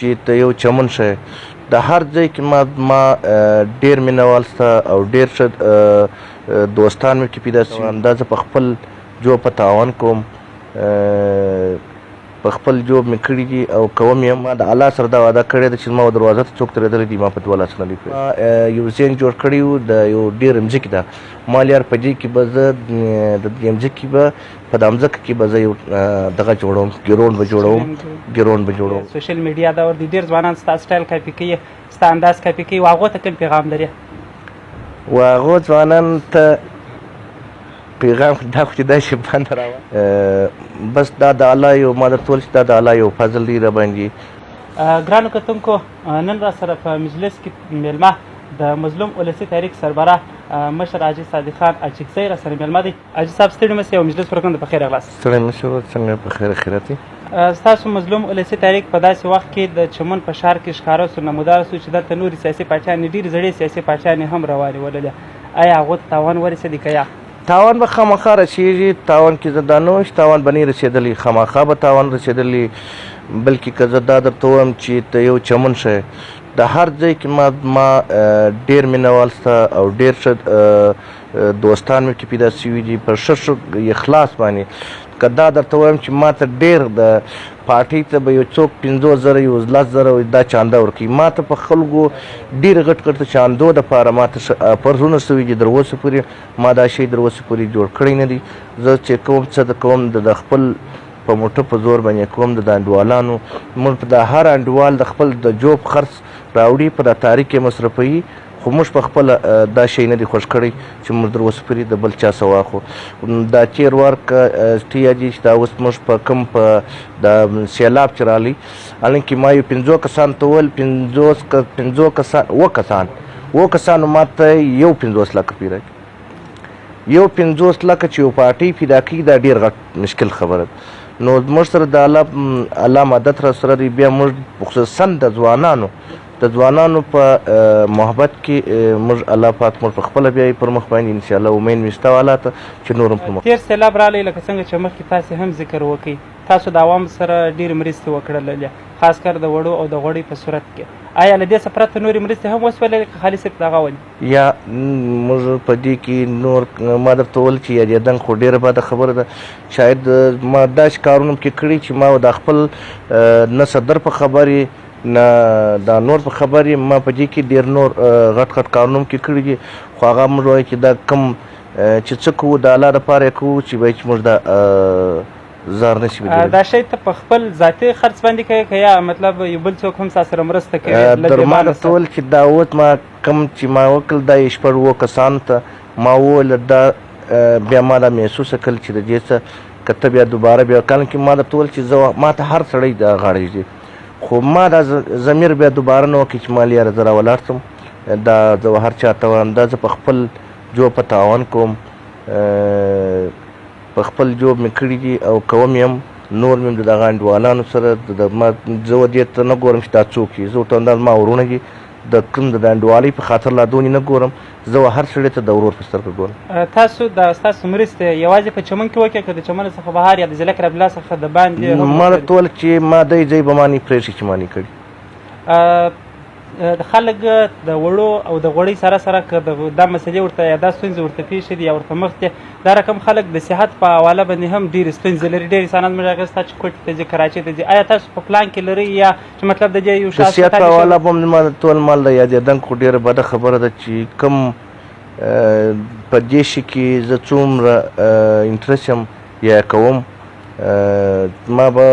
چې ته یو چمن شې د هر ځای کې ما ډېر مینوال سته او ډېر ښه دوستان مې کې پیدا شوي دا زه په خپل جوب په تاوان کوم په خپل جوب مې کړي دي او کوم یې ما د الله سره دا وعده کړې ده چې زما دروازه ته څوک ترېدلی دي ما په 2 لاسونه لیکلي یو ذهن جوړ کړی و د یو ډېرې مځکې ده ما یار په دې کې به زه د دې مځکې به په دا مځکه کې به زه یو دغه جوړوم ګرون به جوړوم سوشل میډیا دور دی ډېر ځوانان ستا سټایل کاپي کوي ستا انداز کاپي کوي و هغو ته کوم پیغام لري و هغو ځوانانو ته پیغام دا خو چې دا شي باندې راوړه بس دا د الله یو ما درته وویل چې دا د الله یو فضل دی راباندې ګرانو کتونکو نن را سره په مجلس کې میلمه د مظلوم ولسي تحریک سربراه مشر حاجي صادق خان اچکزی را سره میلمه دی. حاجي صاحب ستړي مه شئ او مجلس پروګرام ته په خیر راغلاست. ستړی مه شئ څنګه په خیر خیریت یې. ستاسو مظلوم ولسي تحریک په داسې وخت کې د چمن په ښار کې ښکاره سو نمودار سو چې دلته نورې سیاسي پاچاهانې ډېرې زړې سیاسي پاچاهانې هم روانې وللې. آیا هغو ته تاوان ورسېدی که یا تاوان به خامخا رسېږي تاوان کې زه دا نه وایم چې تاوان به نه رسېدلی خامخا به تاوان رسېدلی بلکې که زه دا درته ووایم چې ته یو چمن شې د هر ځای کې ما ډېر مینوال سته او ډېر ښه دوستان مې کې پیدا شوي دي په ښه اخلاص باندې که دا درته وایم چې ما ته ډېر د پارټۍ ته به یو څوک 50,000 یو 10,000 دا چانده ورکوي ما ته په خلکو ډېر غټ غټ چاندو دپاره ما ته پرزونه شوي دي تر اوسه پورې ما دا شی تر اوسه پورې جوړ کړی نه دی زه چې کوم څه د کوم د خپل په موټه په زور باندې کوم د انډوالانو موږ په د هر انډوال د خپل د جوب خرڅ راوړي په د تاریخ کې مصرفوي خو موږ په خپله دا شی نه دی خوښ کړی چې موږ تر اوسه پورې د بل چا څه واخلو دا تېر وار ته یادېږي چې دا اوس موږ په کوم په د سیلاب چې راغلی حالانکې ما یو 50 کسانو ته وویل 50 کسان 7 کسانو ما ته یو 50 لکه روپۍ راکړي یو 50 لکه چې یو پارټۍ پیدا کړي دا ډېر غټ مشکل خبره ده نو موږ سره د الله مدد را سره دی بیا موږ خصوصا د ځوانانو په محبت کې موږ الله پاک موږ په خپله بیا پر مخ باندې انشاءالله امید مې شته والا ته چې نور هم پر مخ تېر سیلاب راغلی لکه څنګه چې مخکې تاسې هم ذکر وکړئ تاسو د عوامو سره ډېرې مرستې وکړلې خاص کر د وړو او د غوړۍ په صورت کې آیا له دې څه پرته نورې مرستې هم وسولې که خالي صرف دغه ولې یا موږ په دې کې نور ما درته وویل چې یادېدن خو ډېره بده خبره ده شاید ما داسې کارونه پکې کړي چې ما د خپل نه صدر په خبرې نه دا نور په خبرې ما په دې کې ډېر نور غټ غټ کارونه هم کې کړي دي خو هغه موږ وایو چې دا کوم چې څه کوو د الله دپاره یې کوو چې وایي چې موږ دا زار نشي دا شی ته په خپل ذاتي خرڅ باندې کوي که یا مطلب یو بل څوک هم ستا سره مرسته کوي در ما درته وویل چې دا اوس ما کوم چې ما وکړل دا یې 6 کسانو ته ما وویل دا بیا ما دا محسوسه کړل چې د دې څه که ته بیا دوباره بیا کله کې ما درته وویل چې زه ما ته هر سړی دا غاړه ږدي خو ما دا ضمیر بیا دوباره نه وکړي چې ما یاره زه راولاړ شم دا زه هر چا ته وایم دا زه په خپل جوب په تاوان کوم په خپل جوب مې کړي دي او کوم یم نور مې د دغه انډوالانو سره زه دې ته نه ګورم چې دا څوک دي زه ورته وایم دا زما ورونه دي د کوم د انډوالۍ په خاطر لا دونې نه ګورم زه هر سړي ته د ورور په سترګه ګورم تاسو ستاسو مرستې یوازې په چمن کې وکړئ که د چمن څخه بهر یا د ضلع کربلا څخه د باندې ما درته وویل چې ما دی ځای به ما نه پرېږدي چې ما نه کړي د خلک د وړو او د غوړۍ سره سره که دا مسلې ورته یا دا ستونزې ورته پېښې دي یا ورته مخ دي دا رقم خلک د صحت په حواله باندې هم ډېرې ستونزې لري ډېر انسانان موږ هغه سته چې کوټې ته ځي کراچۍ ته ځي آیا تاسو په پلان کې لرئ یا چې مطلب د دې یو د صحت په حواله به هم ما درته ویل مال د یادېدن خو ډېره بده خبره ده چې کوم په دې شي کې زه څومره انټرست یم یا کوم ما به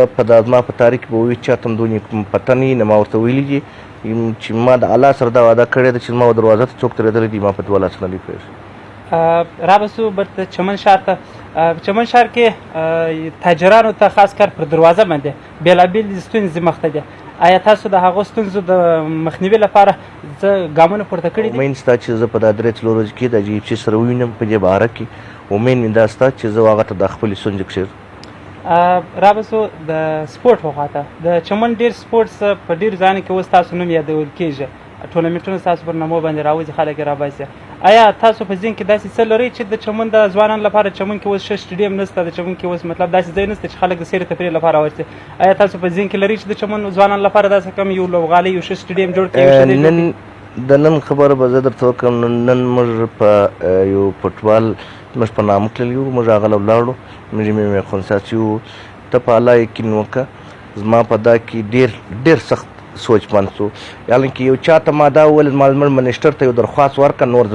زما په تاریخ کې به ووایي چاته هم دونې پته نه وي نه ما ورته ویلي دي چې ما د الله سره دا وعده کړې ده چې زما دروازه ته څوک ترېدلی دي ما په 2 لاسونه نه پرېږدي رابسو برته چمن ښار ته چمن ښار کې تاجرانو ته خاص کر پر دروازه باندې بېلابېل ستونزې مخ ته دي آیا تاسو د هغو ستونزو د مخنیوي لپاره ګامونه پورته کړي دي؟ امید شته چې زه په دا 3 ورځو کې د جي اف سي سره ووینم په دې باره کې امید مې دا شته چې زه هغه ته د خپلې ستونزې کښېږدم رابسو د سپورټ په خواته د چمن ډېر سپورټس په ډېرو ځایونو کې اوس تاسو نوم یادول کېږي ټورنمنټونه ستاسو پر نامو باندې راوځي خلک یې راباسي آیا تاسو په ذهن کې داسې څه لرئ چې د چمن د ځوانانو لپاره چمن کې اوس ښه سټیډیم نشته، د چمن کې اوس مطلب داسې ځای نشته چې خلک د سیر تفریح لپاره ورسي؟ آیا تاسو په ذهن کې لرئ چې د چمن ځوانانو لپاره داسې کم یو لوبغالی یو ښه سټیډیم جوړ کړي؟ د نن خبره به زه درته وکړم. نن موږ په یو فوټبال موږ په نامه تللي وو، موږ هغه ولاړو، موږ مې خونساسي وو. ته په الله یقین وکړه زما په دا کې ډېر سخت سوچ بند شو. یعنې کې یو چاته ما دا وویل زما زموږ منیسټر ته یو درخواست ورکړه، نور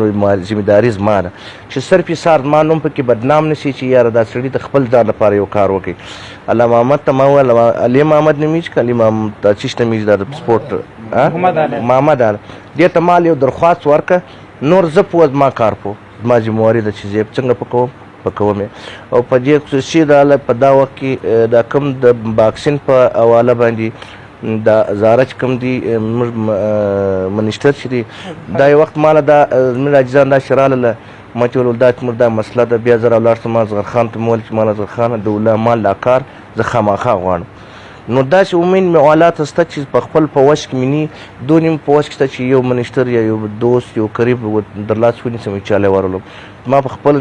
ذمهداري زما ده چې صرف یې سار زما نوم پکې بدنام نه شي چې یاره دا سړي د خپل ځان لپاره یو کار وکړي. الله محمد ته ما وویل، علي محمد نومیږي که علي محمد چیش نومیږي دا د سپورټ محمد علي، دې ته ما یو درخواست ورکړه، نور زه پوه زما کار پوه، زما ذمهواري ده چې زه څنګه پکوم او په دې خصوصي دا په دا وخت کې دا کوم د باکسین په حواله باندې دا زارج کوم دي منیسټر چې دی دا یو وخت ماله دا زموږ عاجزان دا شراله ما ته ویل دا مسله ده. بیا زه راولاړ شم اصغر خان ته مې ویل چې مال اصغر خانه د الله مال دا کار زه خامخا غواړم. نو داسې امید مې حالات شته چې په خپل په وس کې مې نه دونې مې په وس کې شته چې یو منیسټر یا یو دوست یو قریب در لاس ونیسم چې چاله ورولم. ما په خپل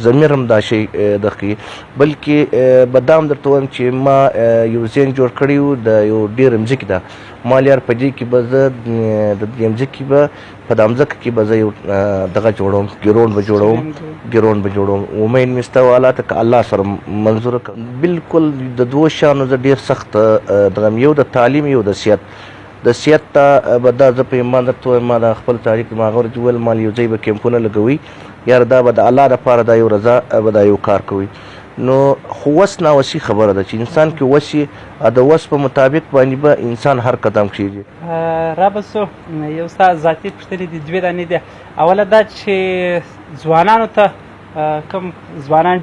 ضمیر هم دا شی دغه کوي، بلکې به دا هم درته وایم چې ما یو ذهن جوړ کړی و د یو ډېره مځکې ده، ما یار په دې کې به زه د دې مځکې به په دا مځکه کې به زه یو دغه جوړوم، ګراوند به جوړوم. امید مې شته حالات که الله سره منظوره کړم. بالکل د دوو شیانو زه ډېر سخت دغه یو د تعلیم یو د صحت. د صحت ته به دا زه په ایمان درته وایم، ما د خپل تاریخ ما هغه ورځ وویل ما یو ځای به کیمپونه لګوي، یاره دا به د الله لپاره دا یو رضا به دا یو کار کوي. نو خو وس ناوسي خبره ده چې انسان کې وس د وس په مطابق باندې به انسان هر قدم کېږي. رابسو یو ستا ذاتي پوښتنې دي دوې دانې دي. اوله دا چې ځوانانو ته کوم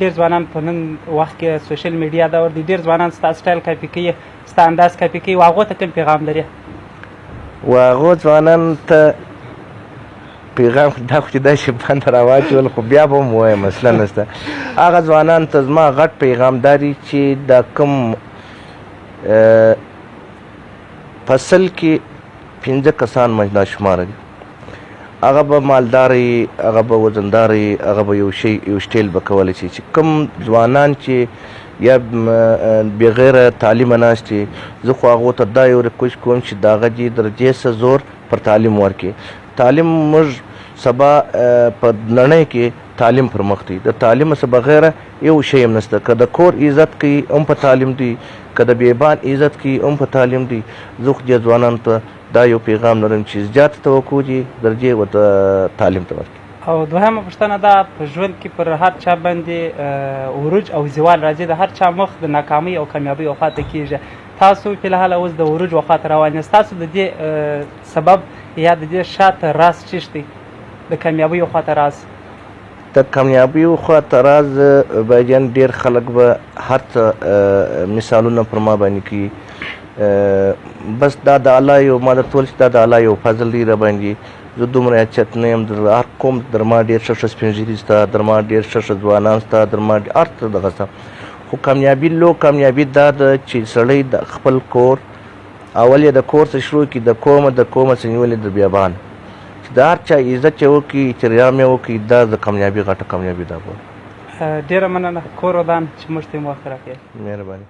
ډېر ځوانان په نن وخت کې سوشل میډیا دور دی، ډېر ځوانان ستا سټایل کاپي کوي، ستا انداز کاپي کوي، هغو ته کوم پیغام لري؟ هغو ځوانانو ته پیغام دا خو چې دا شی باندې راواچول خو بیا به هم ووایم مسله نشته. هغه ځوانانو ته زما غټ پیغام دا دی چې دا کوم فصل کې 5 کسان ناشماره دي، هغه به مالدار وي، هغه به وزندار وي، هغه به یو شټیل به کولی شي. چې کوم ځوانان چې یا بغیر تعلیمه ناست دي، زه خو هغو ته دا یو ریکویسټ کوم چې د هغه درجې څه زور پر تعلیم ورکړي. تعلیم موږ سبا په نړۍ کې تعلیم پر مخ دی، د تعلیم څخه بغیر یو شی هم نشته. که د کور عزت کوي هم په تعلیم دی، که د بیابان عزت کوي هم په تعلیم دی. زه خو دې ځوانانو ته دا یو پیغام لرم چې زیات توقع دي درجې ورته تعلیم ته ورکړي. او دوهمه پوښتنه دا، په ژوند کې پر هر چا باندې عروج او زوال راځي، د هر چا مخ د ناکامۍ او کامیابۍ وخواته کېږي. تاسو فی الحال اوس د عروج وخواته روان یاست، تاسو د دې سبب یا د دې شاته راز څه دی؟ د کامیابۍ وخواته راز د کامیابۍ وخواته راز بایجان ډېر خلک به هر څه مثالونه پر ما باندې کوي، بس دا د الله یو ما درته ویل چې دا د الله یو فضل دی را باندې. زه دومره اچت نه یم، در هر قوم در ما ډېر ښه سپین ږیري شته، در ما ډېر ښه ځوانان شته، در ما هر څه دغه شته. خو کامیابي دا ده چې سړی د خپل کور اول یې د کور څخه شروع کړي، د کومه څخه نیولې د بیابان، چې د هر چا عزت چې وکړي، احترام یې وکړي، دا د کامیابي غټه کامیابي ده. ډېره مننه کور ودان چې موږ ته یې وخت راکړی. مهرباني.